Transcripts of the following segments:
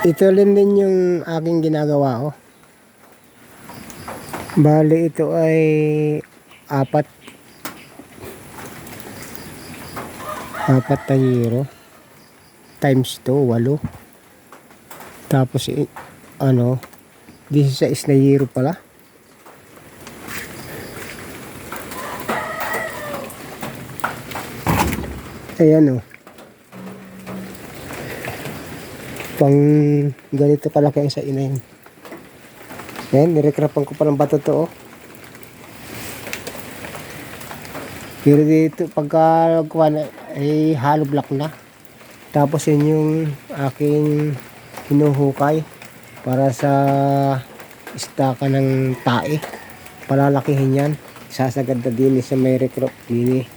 Ito din yung aking ginagawa, oh. Bali ito ay apat na euro times 2, 8. Tapos ano, 16 na euro pala. Ayan, oh. Pang ganito kalaki ang sa inahin. Ayan, nirekrapan ko pa ng bato to, oh. Pero dito pagka ay hollow block na. Tapos yun yung aking hinuhukay para sa istaka ng tae. Palalakihin yan. Sasagad na din sa may recrop din.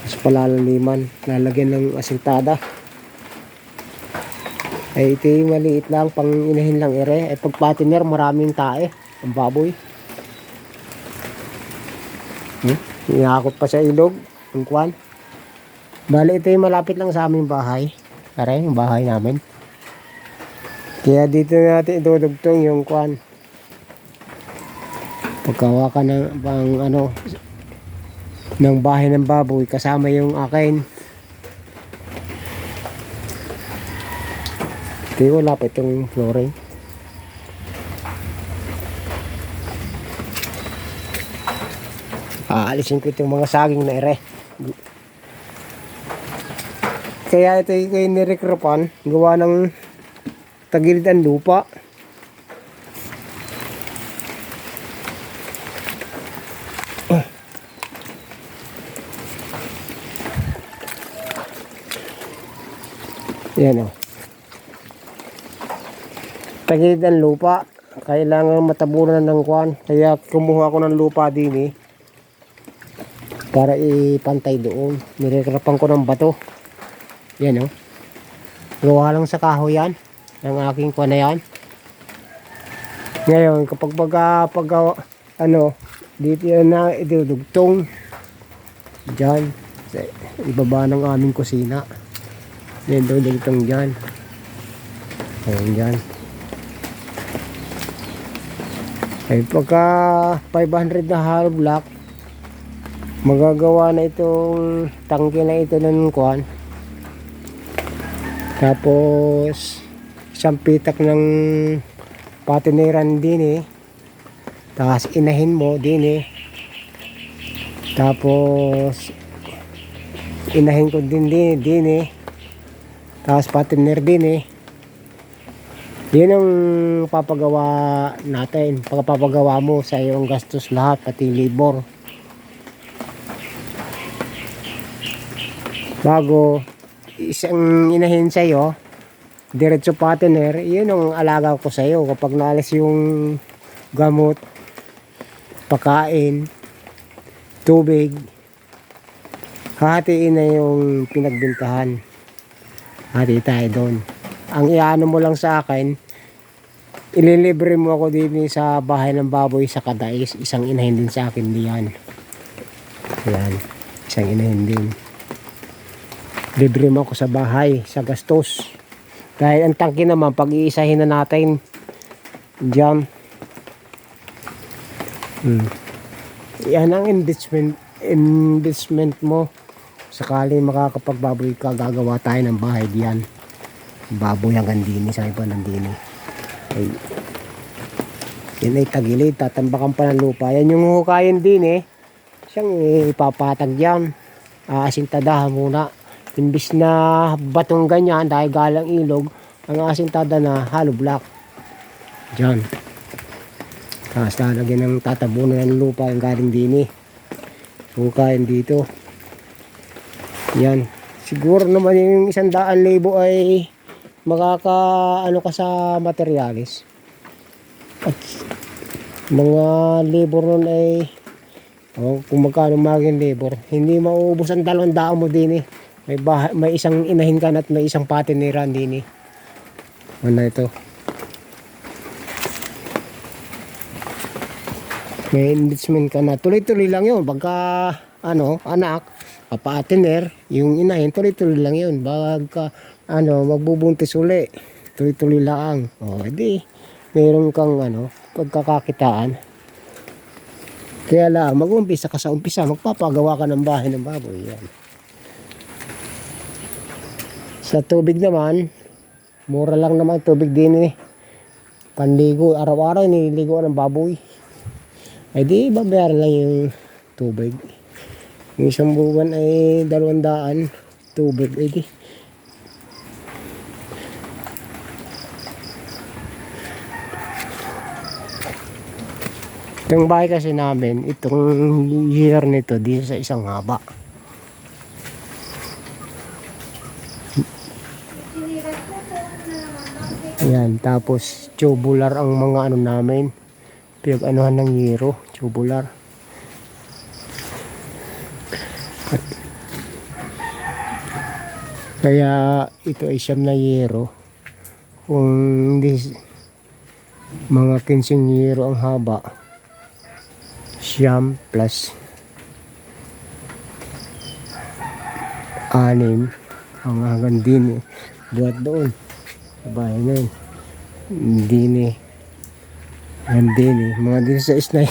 Tapos palalaliman. Lalagyan ng asintada. Ay ito yung maliit lang. Pang inahin lang ere. Ay pag patiner maraming tae. Ang baboy. Iakot pa sa ilog. Ang kwan. Bali ito yung malapit lang sa aming bahay. Aray, yung bahay namin. Kaya dito natin idudugtong yung kwan. Pagkawa ka ng ano ng bahay ng baboy kasama yung akin. Ito wala pa itong flooring. Aalisin ko itong mga saging na ere. Kaya ito yung nirekrapan, gawa ng tagilid ang lupa. Yan, oh. Tagilid ang lupa. Kailangan matabunan ng kwan. Kaya kumuha ko ng lupa din, para ipantay doon. Nirekrapan ko ng bato. Yan, oh. Gawa lang sa kahoy yan. Ang aking kwan na yan. Ngayon, kapag ano, dito yan na idudugtong. Diyan. Sa ibaba ng aming kusina. Yan, dudugtong dyan. Ayan dyan. Ay pagka 500 na hollow block, magagawa na itong tangke na ito ng kuhan. Tapos isang pitak ng patineran din, tapos inahin mo din, tapos inahin ko din, tapos patiner din, yun ang papagawa natin. Pagpapagawa mo sa iyong gastos lahat, pati labor. Bago isang inahin sa iyo, diretso patiner, yun ang alaga ko sa iyo. Kapag naalis yung gamot, pagkain, tubig, hahatiin na yung pinagbintahan. Hati tayo doon. Ang iano mo lang sa akin, ililibre mo ako din sa bahay ng baboy sa kadais. Isang inahin din sa akin diyan. Ayan, isang inahin din. Libre mo ako sa bahay, sa gastos. Dahil ang tangke naman, pag-iisahin na natin diyan. Yan ang investment mo. Sakali makakapagbaboy ka, gagawa tayo ng bahay diyan. Baboy hanggang dini, sa iba ng dini. Ay, yan ay tagilid, tatambakan pa ng lupa. Yan yung hukayin din, siyang ipapatag dyan. Asintadahan muna. Imbis na batong ganyan, dahil galang ilog, ang asintada na hollow block. Dyan. Tapos lalagyan ng tatabunan ng lupa yung galing dini. Hukayin dito. Yan. Siguro naman yung 100,000 ay makaka-ano ka sa materialis. At mga labor nun ay kung magkano maging labor, hindi mauubos ang 200 mo din. May isang inahin ka at may isang patiniran din. Ano ito? May investment ka na. Tuloy-tuloy lang yun. Pagka anak, papatiner, yung inahin, tuloy-tuloy lang yun. Pagka magbubuntis uli. tuloy-tuloy lang. O, edi, meron kang pagkakakitaan. Kaya lang, mag-umpisa ka sa umpisa, magpapagawa ka ng bahay ng baboy. Yan. Sa tubig naman, mura lang naman tubig din eh. Panligo, araw-araw nililigo ng baboy. Ay di, babayaran lang yung tubig. Yung isang buwan ay 200 tubig. Ay di. Itong bahay kasi namin, itong year nito, di sa isang haba. Ayan, tapos tubular ang mga namin. Pinag-anuhan ng yero, tubular. Kaya ito ay 9 na yero. Kung hindi mga 15 yero ang haba. 9 plus 6 ang hanggang din buhat doon. Bahay na yun. Hindi mga 16 na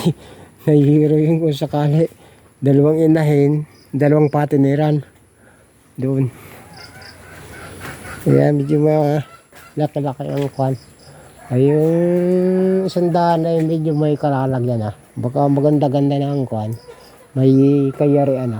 hero yung kung sakali 2 inahin, 2 patiniran doon. Kaya medyo laki-laki ang kwan. Ay yung 100 ay medyo may kalalagyan Baka maganda-ganda na ang kwan. May kayarian